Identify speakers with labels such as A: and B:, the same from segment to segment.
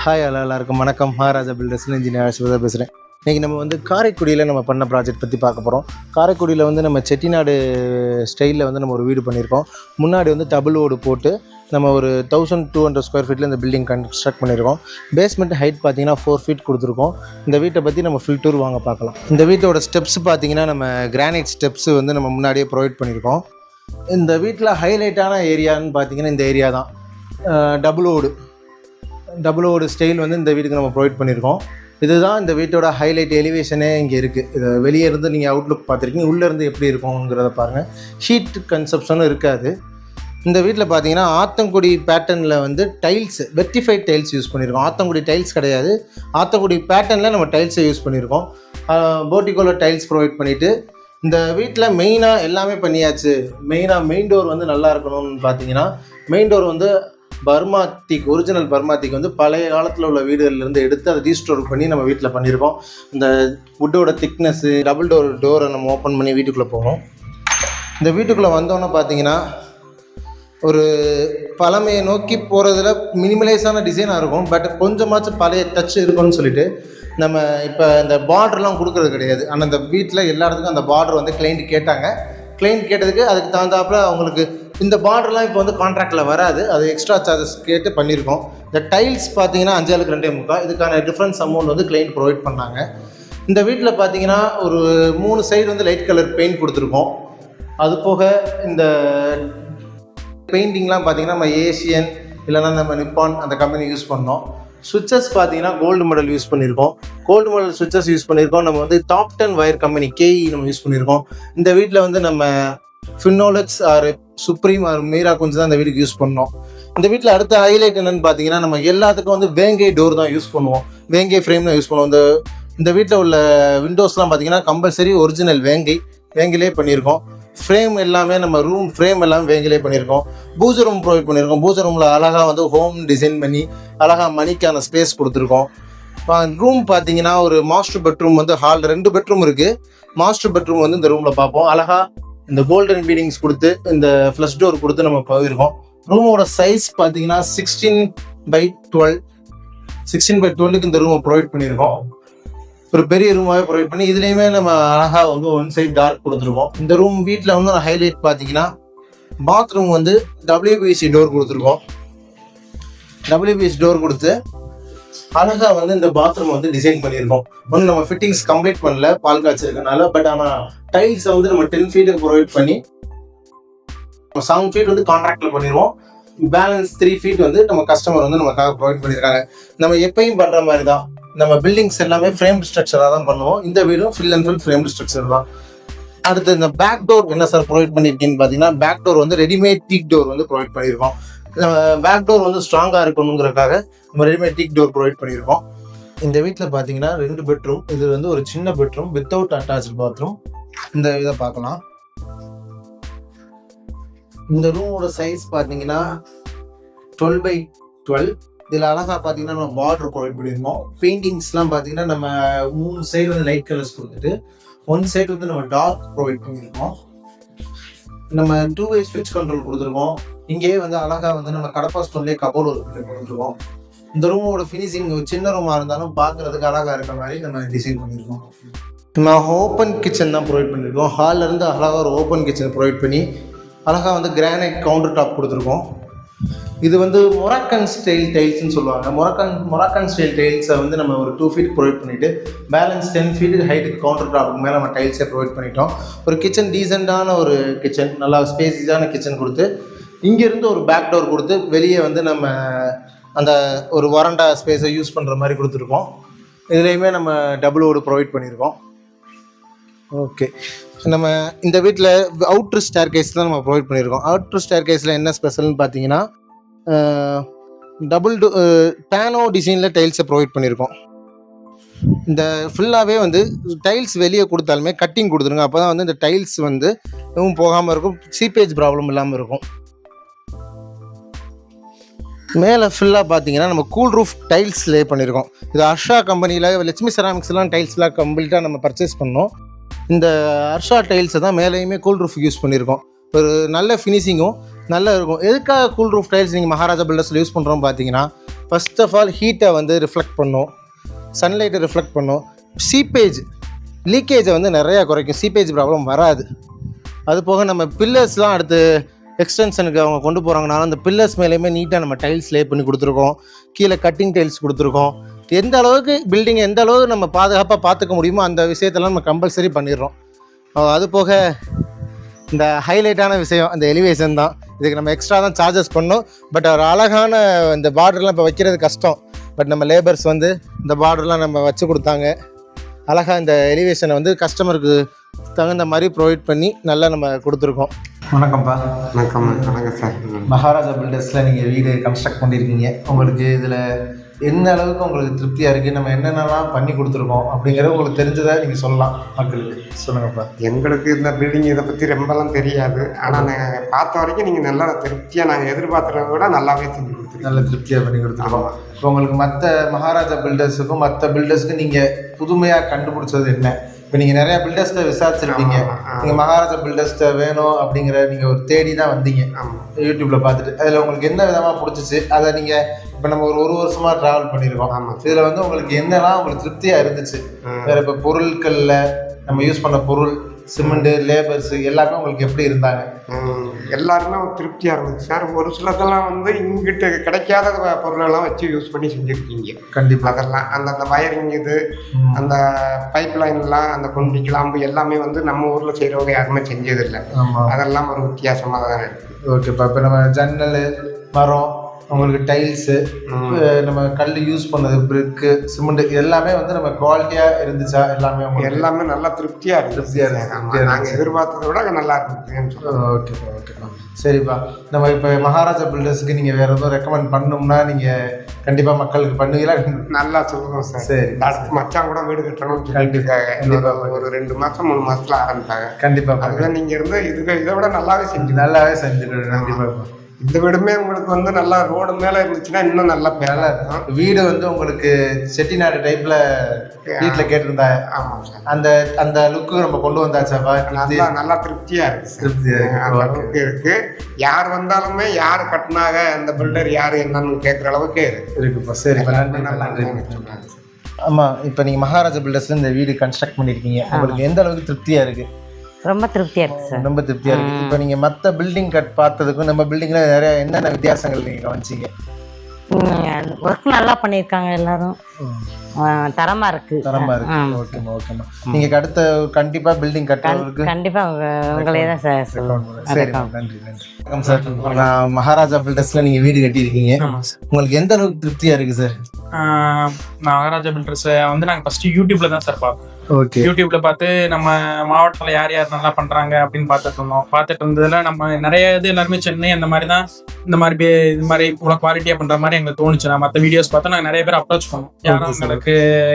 A: Hi எல்லாருக்கும் வணக்கம். Maharaja பில்டர்ஸ்ல engineer Sivada பேசுகிறேன். இன்றைக்கி நம்ம வந்து காரைக்குடியில் நம்ம பண்ண ப்ராஜெக்ட் பற்றி பார்க்க போகிறோம். காரைக்குடியில் வந்து நம்ம செட்டிநாடு ஸ்டைலில் வந்து நம்ம ஒரு வீடு பண்ணியிருக்கோம். முன்னாடி வந்து டபுள் ஓடு போட்டு நம்ம ஒரு 1200 ஸ்கொயர் ஃபீட்டில் இந்த பில்டிங் கன்ஸ்ட்ரக்ட் பண்ணியிருக்கோம். பேஸ்மெண்ட் ஹைட் பார்த்தீங்கன்னா 4 ஃபீட் கொடுத்துருக்கோம். இந்த வீட்டை பற்றி நம்ம ஃபுல் டூர் வாங்க பார்க்கலாம். இந்த வீட்டோட ஸ்டெப்ஸ் பார்த்தீங்கன்னா நம்ம கிரானைட் ஸ்டெப்ஸ் வந்து நம்ம முன்னாடியே ப்ரொவைட் பண்ணியிருக்கோம். இந்த வீட்டில் ஹைலைட்டான ஏரியான்னு பார்த்தீங்கன்னா இந்த ஏரியா தான். டபுள் ஓடு ஸ்டைல் வந்து இந்த வீட்டுக்கு நம்ம ப்ரொவைட் பண்ணியிருக்கோம். இதுதான் இந்த வீட்டோட ஹைலைட் எலிவேஷனே இங்கே இருக்குது. இது வெளியே இருந்து நீங்கள் அவுட்லுக் பார்த்துருக்கீங்க, உள்ளேருந்து எப்படி இருக்குங்கிறத பாருங்கள். ஷீட் கன்செப்ஷனும் இருக்காது. இந்த வீட்டில் பார்த்தீங்கன்னா ஆத்தங்குடி பேட்டர்னில் வந்து டைல்ஸ், வெர்டிஃபைட் டைல்ஸ் யூஸ் பண்ணியிருக்கோம். ஆத்தங்குடி டைல்ஸ் கிடையாது, ஆத்தங்குடி பேட்டர்னில் நம்ம டைல்ஸை யூஸ் பண்ணியிருக்கோம். போர்ட்டிகோவில் டைல்ஸ் ப்ரொவைட் பண்ணிவிட்டு இந்த வீட்டில் மெயினாக எல்லாமே பண்ணியாச்சு. மெயின் டோர் வந்து நல்லா இருக்கணும்னு பார்த்தீங்கன்னா மெயின் டோர் வந்து ஒரிஜினல் பர்மாத்திக் வந்து பழைய காலத்தில் உள்ள வீடுகள்லேருந்து எடுத்து அதை ரீஸ்டோர் பண்ணி நம்ம வீட்டில் பண்ணியிருக்கோம். இந்த வுட்டோட திக்னஸ்ஸு, டபுள் டோரை நம்ம ஓப்பன் பண்ணி வீட்டுக்குள்ளே போகணும். இந்த வீட்டுக்குள்ளே வந்தோன்னே பார்த்தீங்கன்னா ஒரு பழமையை நோக்கி போகிறதுல மினிமலைஸான டிசைனாக இருக்கும். பட் கொஞ்சமாச்சும் பழைய டச் இருக்குன்னு சொல்லிட்டு நம்ம இப்போ இந்த பார்டர்லாம் கொடுக்கறது கிடையாது. ஆனால் இந்த வீட்டில் எல்லா இடத்துக்கும் அந்த பார்டர் வந்து கிளைண்ட் கேட்டதுக்கு அதுக்கு தகுந்தாப்பில் அவங்களுக்கு இந்த பார்டர்லாம் இப்போ வந்து கான்ட்ராக்டில் வராது, அது எக்ஸ்ட்ரா சார்ஜஸ் கேட்டு பண்ணியிருக்கோம். இந்த டைல்ஸ் பார்த்தீங்கன்னா 5.2 இதுக்கான டிஃப்ரென்ஸ் அமௌண்ட் வந்து கிளைண்ட் ப்ரொவைட் பண்ணாங்க. இந்த வீட்டில் பார்த்தீங்கன்னா ஒரு 3 சைடு வந்து லைட் கலர் பெயிண்ட் கொடுத்துருக்கோம். அது போக இந்த பெயிண்டிங்லாம் பார்த்தீங்கன்னா நம்ம ஏஷியன் இல்லைனா நம்ம நிப்பான் அந்த கம்பெனி யூஸ் பண்ணோம். சுவிட்சஸ் பார்த்தீங்கன்னா கோல்டு மாடல் யூஸ் பண்ணியிருக்கோம். கோல்டு மாடல் சுவிட்சஸ் யூஸ் பண்ணியிருக்கோம். நம்ம வந்து டாப் 10 வயர் கம்பெனி கேஇ நம்ம யூஸ் பண்ணியிருக்கோம். இந்த வீட்டில் வந்து நம்ம Finolex or Supreme or Meera கொஞ்சம் தான் இந்த வீட்டுக்கு யூஸ் பண்ணோம். இந்த வீட்டில் அடுத்த ஹைலைட் என்னென்னு பார்த்தீங்கன்னா நம்ம எல்லாத்துக்கும் வந்து வேங்கை டோர் தான் யூஸ் பண்ணுவோம், வேங்கை ஃப்ரேம் தான் யூஸ் பண்ணுவோம். இந்த வீட்டில் உள்ள விண்டோஸ்லாம் பார்த்தீங்கன்னா கம்பல்சரி ஒரிஜினல் வேங்கிலே பண்ணியிருக்கோம். ஃப்ரேம் எல்லாமே நம்ம ரூம் ஃப்ரேம் எல்லாமே வேங்கிலே பண்ணியிருக்கோம். பூஜை ரூம் ப்ரொவைட் பண்ணியிருக்கோம். பூஜை ரூமில் அழகாக வந்து ஹோம் டிசைன் பண்ணி அழகாக மணிக்கான ஸ்பேஸ் கொடுத்துருக்கோம். ரூம் பார்த்தீங்கன்னா ஒரு மாஸ்டர் பெட்ரூம் வந்து ஹால் 2 பெட்ரூம் இருக்குது. மாஸ்டர் பெட்ரூம் வந்து இந்த ரூமில் பார்ப்போம். அழகாக இந்த கோல்டன் பீடிங்ஸ் கொடுத்து இந்த ஃப்ளஷ் டோர் கொடுத்து நம்ம போயிருக்கோம். ரூமோட சைஸ் பார்த்தீங்கன்னா 16x12 இந்த ரூமை ப்ரொவைட் பண்ணியிருக்கோம். ஒரு பெரிய ரூமாகவே ப்ரொவைட் பண்ணி இதுலேயுமே நம்ம அழகாக வந்து 1 சைட் டார்க் கொடுத்துருக்கோம். இந்த ரூம் வீட்டில் வந்து ஹைலைட் பார்த்தீங்கன்னா பாத்ரூம் வந்து WPC டோர் கொடுத்துருக்கோம். WPC டோர் கொடுத்து அழகாக வந்து இந்த பாத்ரூம் வந்து டிசைன் பண்ணியிருக்கோம். ஒன்று நம்ம ஃபிட்டிங்ஸ் கம்ப்ளீட் பண்ணல பால் காய்ச்சிருக்கனால. பட் ஆனால் டைல்ஸை வந்து நம்ம 10 ஃபீட்டுக்கு ப்ரொவைட் பண்ணி 7 ஃபீட் வந்து கான்ட்ராக்டில் பண்ணிடுவோம். பேலன்ஸ் 3 ஃபீட் வந்து நம்ம கஸ்டமர் வந்து நமக்காக ப்ரொவைட் பண்ணியிருக்காங்க. நம்ம எப்பயும் பண்ணுற மாதிரி தான். நம்ம பில்டிங்ஸ் எல்லாமே ஃப்ரேம் ஸ்ட்ரக்சராக தான் பண்ணுவோம். இந்த வீடும் full and full frame structure தான். அடுத்து இந்த பேக் டோர் என்ன சார் ப்ரொவைட் பண்ணியிருக்கீங்கன்னு பார்த்தீங்கன்னா பேக் டோர் வந்து ரெடிமேட் டீக் டோர் வந்து ப்ரொவைட் பண்ணியிருக்கோம். பேக் டோர் வந்து ஸ்ட்ராங்காக இருக்கணுங்கிறதுக்காக நம்ம ரெடிமேட் டீக் டோர் ப்ரொவைட் பண்ணியிருக்கோம். இந்த வீட்டில் பார்த்தீங்கன்னா 2 பெட்ரூம். இது வந்து ஒரு சின்ன பெட்ரூம் வித்தவுட் அட்டாச்சு பாத்ரூம். இந்த இதை பார்க்கலாம். இந்த ரூமோட சைஸ் பார்த்தீங்கன்னா 12x12. இதில் அழகாக பார்த்தீங்கன்னா நம்ம பார்டர் ப்ரொவைட் பண்ணியிருக்கோம். பெயிண்டிங்ஸ்லாம் பார்த்தீங்கன்னா நம்ம 3 சைடு வந்து லைட் கலர்ஸ் கொடுத்துட்டு 1 சைடு வந்து நம்ம டார்க் ப்ரொவைட் பண்ணியிருக்கோம். நம்ம 2-way ஸ்விட்ச் கண்ட்ரோல் கொடுத்துருக்கோம். இங்கேயே வந்து அழகாக வந்து நம்ம கடப்பா ஸ்டோன்லேயே கபோர்டு ஒரு கொடுத்துருக்கோம். இந்த ரூமோட ஃபினிஷிங் சின்ன ரூமாக இருந்தாலும் பார்க்குறதுக்கு அழகாக இருக்க மாதிரி நம்ம டிசைன் பண்ணியிருக்கோம். நம்ம ஓப்பன் கிச்சன் தான் ப்ரொவைட் பண்ணியிருக்கோம். ஹால்லேருந்து அழகாக ஒரு ஓப்பன் கிச்சன் ப்ரொவைட் பண்ணி அழகாக வந்து கிரானைட் கவுண்டர் டாப் கொடுத்துருக்கோம். இது வந்து மொராக்கன் ஸ்டைல் டைல்ஸ்ன்னு சொல்லுவாங்க. மொராக்கன் ஸ்டைல் டைல்ஸை வந்து நம்ம ஒரு 2 ஃபீட் ப்ரொவைட் பண்ணிவிட்டு பேலன்ஸ் 10 ஃபீட் ஹைட்டுக்கு கவுண்டர் டாப்புக்கு மேலே நம்ம டைல்ஸை ப்ரொவைட் பண்ணிட்டோம். ஒரு கிச்சன் டீசெண்டான ஒரு கிச்சன், நல்லா ஸ்பேஸிஸான கிச்சன் கொடுத்து இங்கேருந்து ஒரு பேக் டோர் கொடுத்து வெளியே வந்து நம்ம அந்த ஒரு வராண்டா ஸ்பேஸை யூஸ் பண்ணுற மாதிரி கொடுத்துருக்கோம். இதுலேயுமே நம்ம டபுள் ஓடு ப்ரொவைட் பண்ணியிருக்கோம். ஓகே, நம்ம இந்த வீட்டில் அவுட்ரு ஸ்டேர் கேஸ் தான் நம்ம ப்ரொவைட் பண்ணியிருக்கோம். அவுட்ரு ஸ்டேர் கேஸில் என்ன ஸ்பெஷல்னு பார்த்தீங்கன்னா பேனோ டிசைனில் டைல்ஸை ப்ரொவைட் பண்ணியிருக்கோம். இந்த ஃபுல்லாகவே வந்து டைல்ஸ் வெளியே கொடுத்தாலுமே கட்டிங் கொடுத்துருங்க. அப்போ தான் வந்து இந்த டைல்ஸ் வந்து எதுவும் போகாமல் இருக்கும், சீப்பேஜ் ப்ராப்ளம் இல்லாமல் இருக்கும். மேலே ஃபுல்லாக பார்த்தீங்கன்னா நம்ம கூல் ரூஃப் டைல்ஸ் லே பண்ணியிருக்கோம். இது ஹர்ஷா கம்பெனியில் லட்சுமி செராமிக்ஸ்லாம் டைல்ஸ்லாம் கம்ப்ளீட்டாக நம்ம பர்ச்சேஸ் பண்ணோம். இந்த ஹர்ஷா டைல்ஸை தான் மேலேயுமே கூல் ரூஃப் யூஸ் பண்ணியிருக்கோம். ஒரு நல்ல ஃபினிஷிங்கும் நல்லா இருக்கும். எதுக்காக கூல் ரூஃப் டைல்ஸ் நீங்கள் மகாராஜா பில்டர்ஸில் யூஸ் பண்ணுறோம் பார்த்தீங்கன்னா ஃபர்ஸ்ட் ஆஃப் ஆல் ஹீட்டை வந்து ரிஃப்ளெக்ட் பண்ணும், சன்லைட்டை ரிஃப்ளெக்ட் பண்ணும். சீப்பேஜ் லீக்கேஜை வந்து நிறையா குறைக்கும், சீப்பேஜ் ப்ராப்ளம் வராது. அது போக நம்ம பில்லர்ஸ்லாம் அடுத்து எக்ஸ்டென்ஷனுக்கு அவங்க கொண்டு போகிறாங்கனாலும் அந்த பில்லர்ஸ் மேலேயுமே நீட்டாக நம்ம டைல்ஸ் லே பண்ணி கொடுத்துருக்கோம், கீழே கட்டிங் டைல்ஸ் கொடுத்துருக்கோம். எந்த அளவுக்கு பில்டிங் எந்த அளவுக்கு நம்ம பாதுகாப்பாக பார்த்துக்க முடியுமோ அந்த விஷயத்தெல்லாம் நம்ம கம்பல்சரி பண்ணிடுறோம். அது போக இந்த ஹைலைட்டான விஷயம் அந்த எலிவேஷன் தான். இதுக்கு நம்ம எக்ஸ்ட்ரா தான் சார்ஜஸ் பண்ணோம். பட் ஒரு அழகான இந்த பார்டர்லாம் இப்போ வைக்கிறது கஷ்டம். பட் நம்ம லேபர்ஸ் வந்து இந்த பார்டர்லாம் நம்ம வச்சு கொடுத்தாங்க. அழகாக இந்த எலிவேஷனை வந்து கஸ்டமருக்கு தகுந்த மாதிரி ப்ரொவைட் பண்ணி நல்லா நம்ம கொடுத்துருக்கோம். வணக்கம்ப்பா.
B: வணக்கம். வணக்கம் சார்.
A: மகாராஜா பில்டர்ஸில் நீங்கள் வீடு கன்ஸ்ட்ரக்ட் பண்ணியிருக்கீங்க. உங்களுக்கு இதில் எந்த அளவுக்கு உங்களுக்கு திருப்தியாக இருக்குது, நம்ம என்னென்னலாம் பண்ணி கொடுத்துருக்கோம் அப்படிங்கிறது உங்களுக்கு தெரிஞ்சதை நீங்கள் சொல்லலாம் மக்களுக்கு. சொல்லுங்கப்பா.
B: எங்களுக்கு இந்த பில்டிங் இதை பற்றி ரொம்பலாம் தெரியாது. ஆனால் நாங்கள் பார்த்த வரைக்கும் நீங்கள் நல்லா திருப்தியாக நாங்கள் எதிர்பார்க்குறத விட நல்லாவே செஞ்சு கொடுத்துருக்கோம்.
A: நல்ல திருப்தியாக பண்ணி கொடுத்துருக்கோம். இப்போ உங்களுக்கு மற்ற மகாராஜா பில்டர்ஸுக்கும் மற்ற பில்டர்ஸுக்கும் நீங்கள் புதுமையாக கண்டுபிடிச்சது என்ன? இப்போ நீங்கள் நிறையா பில்டர்ஸ்ட்டை விசாரிச்சிருப்பீங்க. நீங்கள் மகாராஜா பில்டர்ஸ்ட்டை வேணும் அப்படிங்கிற நீங்கள் ஒரு தேடி தான் வந்தீங்க யூடியூப்பில் பார்த்துட்டு. அதில் உங்களுக்கு என்ன விதமாக பிடிச்சிச்சு? அதை நீங்கள் இப்போ நம்ம ஒரு வருஷமாக ட்ராவல் பண்ணியிருக்கோம். இதில் வந்து உங்களுக்கு என்னெல்லாம் உங்களுக்கு திருப்தியாக இருந்துச்சு? வேறு இப்போ பொருட்களில் நம்ம யூஸ் பண்ண பொருள், சிமெண்ட்டு, லேபர்ஸு எல்லாமே உங்களுக்கு எப்படி இருந்தாங்க?
B: எல்லாருமே ஒரு திருப்தியாக இருந்துச்சு சார். ஒரு சிலதெல்லாம் வந்து இங்கிட்ட கிடைக்காத பொருளெல்லாம் வச்சு யூஸ் பண்ணி செஞ்சுருக்கீங்க.
A: கண்டிப்பாக
B: அதெல்லாம் அந்த வயரிங் இது, அந்த பைப் லைன்லாம், அந்த கொண்டி கிளாம்பு எல்லாமே வந்து நம்ம ஊரில் செய்கிறவங்க யாருமே செஞ்சதில்லை. அதெல்லாம் ஒரு வித்தியாசமாக தான் இருக்குது.
A: ஓகேப்பா. இப்போ நம்ம ஜன்னல், மரம், உங்களுக்கு டைல்ஸு, நம்ம கல் யூஸ் பண்ணது, பிரிக்கு, சிமெண்ட் எல்லாமே வந்து நம்ம குவாலிட்டியாக இருந்துச்சா? எல்லாமே
B: நல்லா திருப்தியாக இருந்துச்சு. நாங்கள் எதிர்பார்த்ததை விட நல்லா இருந்துச்சு.
A: ஓகேப்பா. ஓகேப்பா. சரிப்பா. நம்ம இப்போ மகாராஜா பில்டர்ஸுக்கு நீங்கள் வேறு எதுவும் ரெக்கமெண்ட் பண்ணணும்னா நீங்கள் கண்டிப்பாக மக்களுக்கு பண்ணுவீங்களா?
B: நல்லா சொல்லுவோம் சார்.
A: சரி.
B: அடுத்து மச்சான் கூட வீடு கட்டணும்னு சொல்லிட்டு ஒரு 2 மாதம் 3 மாதத்தில் ஆரம்பித்தாங்க.
A: கண்டிப்பாக.
B: அதுதான் நீங்கள் இருந்து இதை விட நல்லாவே செஞ்சுக்கிறேன்.
A: கண்டிப்பாக.
B: இந்த வீடுமே உங்களுக்கு வந்து நல்லா ரோடு மேலே இருந்துச்சுன்னா இன்னும் நல்லா இருக்கும்.
A: வீடு வந்து உங்களுக்கு செட்டிநாடு டைப்பில் வீட்டில் கேட்டிருந்தா? ஆமாம் சார். அந்த லுக்கு நம்ம கொண்டு வந்தாச்சாப்பா? நல்லா திருப்தியாக இருக்குது.
B: அந்த அளவுக்கு இருக்குது. யார் வந்தாலுமே யார் கட்டினாங்க, அந்த பில்டர் யார் என்னன்னு கேட்குற அளவுக்கு
A: இருக்குப்பா. சரிப்பா. நன்றி. ஆமாம். இப்போ நீங்கள் மகாராஜா பில்டர்ஸில் இந்த வீடு கன்ஸ்ட்ரக்ட் பண்ணியிருக்கீங்க. உங்களுக்கு எந்த அளவுக்கு திருப்தியாக இருக்குது?
C: ரொம்ப திருப்தியாக இருக்குது சார்.
A: ரொம்ப திருப்தியாக இருக்குது. இப்போ நீங்கள் மற்ற பில்டிங் பார்த்ததுக்கும் நம்ம பில்டிங்கில் நிறைய என்னென்ன வித்தியாசங்கள் நீங்கள் கவனிச்சிங்க?
C: ஒர்க் நல்லா பண்ணியிருக்காங்க, எல்லாரும் தரமாக இருக்குது.
A: ஓகேம்மா. நீங்கள் அடுத்த கண்டிப்பாக பில்டிங் கட்டுறதுக்கு
C: கண்டிப்பாக உங்களே தான் சார் சொல்லுவோம்.
A: சரி, நன்றி. வணக்கம் சார். நான் மகாராஜா பில்டர்ஸில் நீங்கள் வீடு கட்டியிருக்கீங்க. உங்களுக்கு எந்த அளவுக்கு திருப்தியாக இருக்குது சார்?
D: மகாராஜா பில்டர்ஸை வந்து நாங்கள் ஃபஸ்ட்டு யூடியூப்பில் தான் சார் பார்த்தோம்.
A: ஓகே.
D: யூடியூப்ல பார்த்து நம்ம மாவட்டத்தில் யார் யார் நல்லா பண்றாங்க அப்படின்னு பார்த்துட்டு இருந்ததுல நம்ம நிறைய இது எல்லாருமே சென்னை அந்த மாதிரி தான் இந்த மாதிரி இவ்வளோ குவாலிட்டியா பண்ற மாதிரி எங்களுக்கு தோணுச்சு. நான் மற்ற வீடியோஸ் பார்த்தா நாங்கள் நிறைய பேர் அப்ரோச் பண்ணோம். யாரும் எங்களுக்கு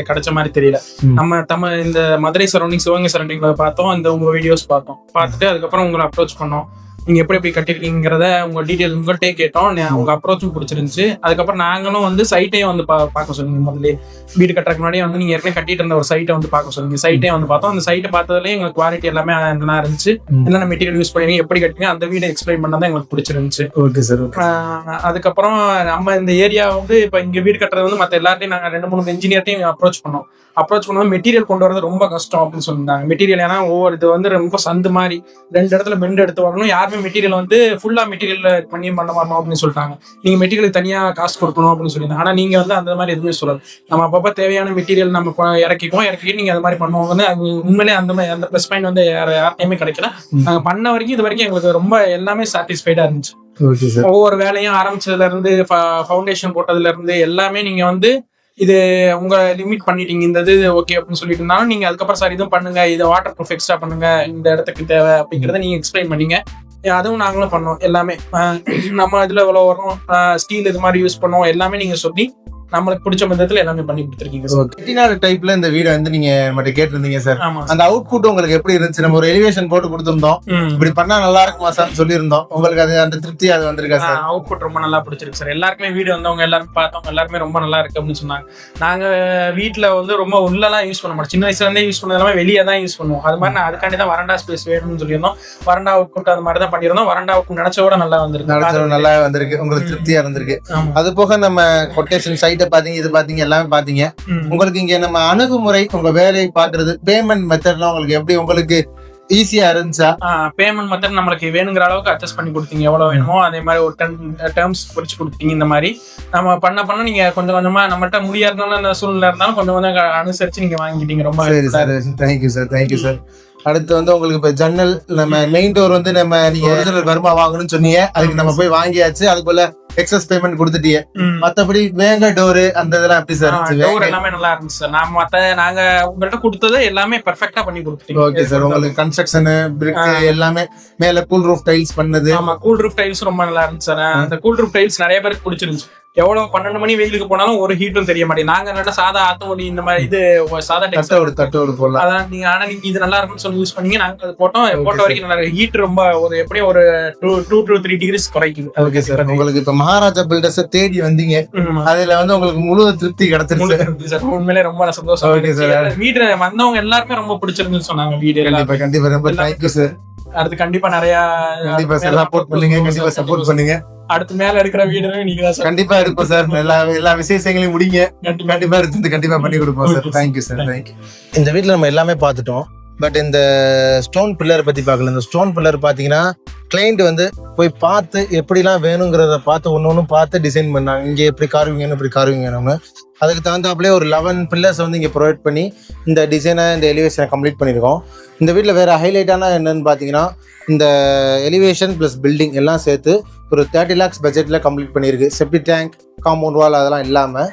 D: கிடைச்ச மாதிரி தெரியல. நம்ம இந்த மதுரை சரௌண்டிங், சிவகங்கை சரௌண்டிங்ல பார்த்தோம். இந்த உங்க வீடியோஸ் பார்த்துட்டு அதுக்கப்புறம் உங்களை அப்ரோச் பண்ணோம். நீங்க எப்படி கட்டிருக்கீங்கிறத உங்க டீட்டெயில் உங்கள்கிட்டே கேட்டோம். உங்க அப்ரோச்சும் பிடிச்சிருந்துச்சு. அதுக்கப்புறம் நாங்களும் வந்து சைட்டையும் வந்து பார்க்க சொன்னீங்க. முதல்ல வீடு கட்டுறதுக்கு முன்னாடியே வந்து நீங்க ஏற்கனவே கட்டிட்டு இருந்த ஒரு சைட்டை வந்து பார்க்க சொன்னீங்க. சைட்டையும் வந்து பார்த்தோம். அந்த சைட்டை பார்த்ததுலேயே எங்களுக்கு குவாலிட்டி எல்லாமே நல்லா இருந்துச்சு. என்னென்ன மெட்டீரியல் யூஸ் பண்ணி எப்படி கட்டிங்க அந்த வீடை எக்ஸ்பிளைன் பண்ணதான் எங்களுக்கு பிடிச்சிருந்துச்சு.
A: Okay sir.
D: அதுக்கப்புறம் நம்ம இந்த ஏரியா வந்து இப்போ இங்க வீடு கட்டுறது வந்து மற்ற எல்லார்ட்டையும் நாங்கள் 2-3 இன்ஜினியர்ட்டையும் அப்ரோச் பண்ணும்போது மெட்டீரியல் கொண்டு வரது ரொம்ப கஷ்டம் அப்படின்னு சொல்லியிருந்தாங்க. மெட்டீரியல் ஏன்னா ஒவ்வொரு இது வந்து ரொம்ப சந்து மாதிரி 2 இடத்துல பெண்ட் எடுத்து வரணும். யாருமே மெட்டீரியல் வந்து ஃபுல்லா மெட்டீரியல் பண்ணி பண்ண வரணும் அப்படின்னு சொல்லிட்டாங்க. நீங்க மெட்டீரியல் தனியா காசு கொடுக்கணும் அப்படின்னு சொல்லியிருந்தாங்க. ஆனா நீங்க வந்து அந்த மாதிரி எதுவுமே சொல்லல. நம்ம அப்பப்போ தேவையான மெட்டீரியல் நம்ம இறக்கிட்டு நீங்க அது மாதிரி பண்ணுவாங்க. அது உண்மையிலே அந்த ப்ளஸ் பாயிண்ட் வந்து யார்ட்டையுமே கிடைக்கல. நாங்க பண்ண வரைக்கும் இது வரைக்கும் எங்களுக்கு ரொம்ப எல்லாமே சாட்டிஸ்ஃபைடா இருந்துச்சு. ஒவ்வொரு வேலையும் ஆரம்பிச்சதுல இருந்து ஃபவுண்டேஷன் போட்டதுல இருந்து எல்லாமே நீங்க வந்து இது உங்க லிமிட் பண்ணிட்டீங்க. இந்த இது ஓகே அப்படின்னு சொல்லிட்டு இருந்தாலும் நீங்க அதுக்கப்புறம் சார் இதுவும் பண்ணுங்க, இதை வாட்டர் ப்ரூஃப் எக்ஸ்ட்ரா பண்ணுங்க, இந்த இடத்துக்கு தேவை அப்படிங்கிறத நீங்க எக்ஸ்பிளைன் பண்ணீங்க. அதுவும் நாங்களும் பண்ணோம். எல்லாமே நம்ம இதுல எவ்வளவு வரும், ஸ்டீல் இது மாதிரி யூஸ் பண்ணோம், எல்லாமே நீங்க சொல்லி நம்மளுக்கு பிடிச்ச விதத்துல எல்லாமே பண்ணி கொடுத்துருக்கீங்க.
A: செட்டிநாடு டைப்ல இந்த வீடு வந்து நீங்க மட்டும் கேட்டிருந்தீங்க சார்.
D: ஆமா
A: அந்த அவுட்புட் உங்களுக்கு எப்படி இருந்துச்சு? நம்ம ஒரு எலிவேஷன் போட்டு கொடுத்திருந்தோம், இப்படி பண்ணா நல்லா இருக்குமா சார் சொல்லியிருந்தோம். உங்களுக்கு அது அந்த திருப்தி அது வந்திருக்கா சார்?
D: அவுட்புட் ரொம்ப நல்லா பிடிச்சிருக்கு சார். எல்லாருக்குமே வீடு வந்தவங்க எல்லாரும் பார்த்தவங்க எல்லாருமே ரொம்ப நல்லா இருக்கு அப்படின்னு சொன்னாங்க. நாங்க வீட்டுல வந்து ரொம்ப உள்ளலாம் யூஸ் பண்ண மாட்டோம், சின்ன வயசுல இருந்தே யூஸ் பண்ணது எல்லாமே வெளியே தான் யூஸ் பண்ணுவோம். அது மாதிரி நான் அதுக்காண்டி தான் வரண்டா ஸ்பேஸ் வேணும்னு சொல்லியிருந்தோம். வரண்டா அவுட்புட் அது மாதிரி தான் பண்ணியிருந்தோம். வரண்டா அவுட்புட் நினைச்சோட நல்லா வந்திருக்கு,
A: நல்லா வந்திருக்கு, உங்களுக்கு திருப்தியா இருந்திருக்கு. அது போக நம்ம கொட்டேஷன் சைட்டை பாத்தீங்க, இது பாத்தீங்க, எல்லாமே பாத்தீங்க. உங்களுக்கு இங்க நம்ம அணுகுமுறை, உங்க வேலையை பாக்குறது, பேமெண்ட் மெத்தட்லாம் உங்களுக்கு எப்படி உங்களுக்கு ஈஸியா இருந்துச்சா?
D: பேமெண்ட் மெத்தட் நம்மளுக்கு வேணுங்கிற அளவுக்கு அட்ஜஸ்ட் பண்ணி கொடுத்தீங்க, எவ்வளவு வேணுமோ அதே மாதிரி ஒரு டேர்ம்ஸ் குறிச்சு கொடுத்தீங்க. இந்த மாதிரி நம்ம பண்ண நீங்க கொஞ்சம் கொஞ்சமா நம்மகிட்ட முடியாதுனால அந்த சூழ்நிலை இருந்தாலும் கொஞ்சம் கொஞ்சம் அனுசரிச்சு நீங்க வாங்கிட்டீங்க. ரொம்ப
A: சரி sir, thank you sir, thank you sir. அடுத்து வந்து உங்களுக்கு இப்ப ஜன்னல், நம்ம மெயின் டோர் வந்து நம்ம நீங்க ஒரிஜினல் வருமா வாங்கணும்னு சொன்னீங்க, அதுக்கு நம்ம போய் வாங்கியாச்சு. அதுக்குள்ள எக்ஸஸ் பேமெண்ட் கொடுத்துட்டீங்க. மத்தபடி வேங்க டோரு அந்த இதெல்லாம் எப்படி சார்?
D: டோர் எல்லாமே நல்லா இருந்துச்சு சார். நாங்க உங்கள்ட்ட கொடுத்தது எல்லாமே பெர்ஃபெக்ட்டா பண்ணி கொடுத்துட்டீங்க.
A: Okay sir. உங்களுக்கு கன்ஸ்ட்ரக்ஷன் பிரிக் எல்லாமே மேல கூல் ரூஃப் டைல்ஸ் பண்ணது.
D: ஆமா, கூல் ரூஃப் டைல்ஸ் ரொம்ப நல்லா இருந்துச்சு சார். அந்த கூல் ரூஃப் டைல்ஸ் நிறைய பேருக்கு பிடிச்சிருந்துச்சு. எவ்வளவு 12 மணி வெயிலுக்கு போனாலும் ஒரு ஹீட்டும் தெரிய மாட்டேங்குது. நாங்க நல்லா சாதா ஆத்தோடி இந்த மாதிரி இது சாதா
A: தட்டோடு போடலாம்.
D: அதான் நீங்க நீங்க இது நல்லா இருக்கும்னு சொல்லி யூஸ் பண்ணீங்க. நாங்க அது போட்ட வரைக்கும் நல்லா ஹீட் ரொம்ப ஒரு எப்படியும் ஒரு 2 to 3 degrees குறைக்குது.
A: Okay sir. உங்களுக்கு இப்ப மகாராஜா பில்டர்ஸ் தேடி வந்தீங்க, அதுல வந்து உங்களுக்கு முழு திருப்தி கிடைச்சிருக்கு
D: சார். உண்மையிலே ரொம்ப சந்தோஷம். வீடு வந்தவங்க எல்லாருமே ரொம்ப பிடிச்சிருந்துன்னு சொன்னாங்க. வீடு
A: கண்டிப்பா ரொம்ப தேங்க்யூ சார்.
D: அடுத்து கண்டிப்பா நிறைய
A: சப்போர்ட் பண்ணுங்க, கண்டிப்பா சப்போர்ட் பண்ணுங்க.
D: அடுத்து மேல இருக்கிற வீடு நீங்க
A: கண்டிப்பா இருப்போம் சார். எல்லா விசேஷங்களையும் முடிங்க, கண்டிப்பா இருந்து கண்டிப்பா பண்ணி கொடுப்போம் சார். Thank you sir, thank you. இந்த வீட்டுல நம்ம எல்லாமே பார்த்துட்டோம். பட் இந்த ஸ்டோன் பில்லர் பத்தி பார்க்கல. இந்த ஸ்டோன் பில்லர் பாத்தீங்கன்னா கிளைண்ட் வந்து போய் பார்த்து எப்படிலாம் வேணுங்கிறத பார்த்து ஒன்னொன்னு பார்த்து டிசைன் பண்ணாங்க. இங்க எப்படி கார்விங் இப்படி கார்விங் வேணும்னு அதுக்கு தகுந்தாப்புலேயே ஒரு 11 பில்லர்ஸ் வந்து இங்கே ப்ரொவைட் பண்ணி இந்த டிசைனை, இந்த எலிவேஷனை கம்ப்ளீட் பண்ணியிருக்கோம். இந்த வீட்டில் வேறு ஹைலைட்டான என்னன்னு பார்த்தீங்கன்னா, இந்த எலிவேஷன் ப்ளஸ் பில்டிங் எல்லாம் சேர்த்து ஒரு 30 lakhs பட்ஜெட்டில் கம்ப்ளீட் பண்ணியிருக்கு. செப்டி டேங்க், காம்பவுண்ட் வால் அதெல்லாம் இல்லாமல்.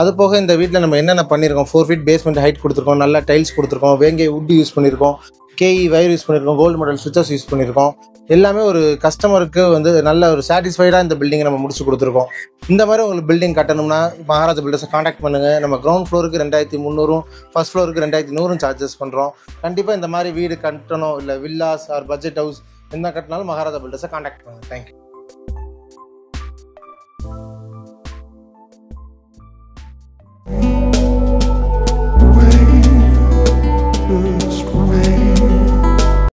A: அது போக இந்த வீட்டில் நம்ம என்னென்ன பண்ணியிருக்கோம், 4 feet பேஸ்மெண்ட் ஹைட் கொடுத்துருக்கோம், நல்லா டைல்ஸ் கொடுத்துருக்கோம், வேங்கை வுட் யூஸ் பண்ணியிருக்கோம், கேஇ வயர் யூஸ் பண்ணியிருக்கோம், கோல்டு மாடல் சுவிச்சஸ் யூஸ் பண்ணியிருக்கோம். எல்லாமே ஒரு கஸ்டமருக்கு வந்து நல்ல ஒரு சாட்டிஸ்ஃபைடாக இந்த பில்டிங்கை நம்ம முடிச்சு கொடுத்துருக்கோம். இந்த மாதிரி உங்களுக்கு பில்டிங் கட்டணும்னா மகாராஜா பில்டர்ஸை காண்டாக்ட் பண்ணுங்கள். நம்ம கிரவுண்ட் ஃப்ளோருக்கு 2300, ஃபர்ஸ்ட் ஃப்ளோருக்கு 2100 சார்ஜஸ் பண்ணுறோம். கண்டிப்பாக இந்த மாதிரி வீடு கட்டணும், இல்லை வில்லாஸ் ஆர் பட்ஜெட் ஹவுஸ் என்ன கட்டினாலும் மகாராஜா பில்டர்ஸை காண்டாக்ட் பண்ணுங்கள். தேங்க்யூ.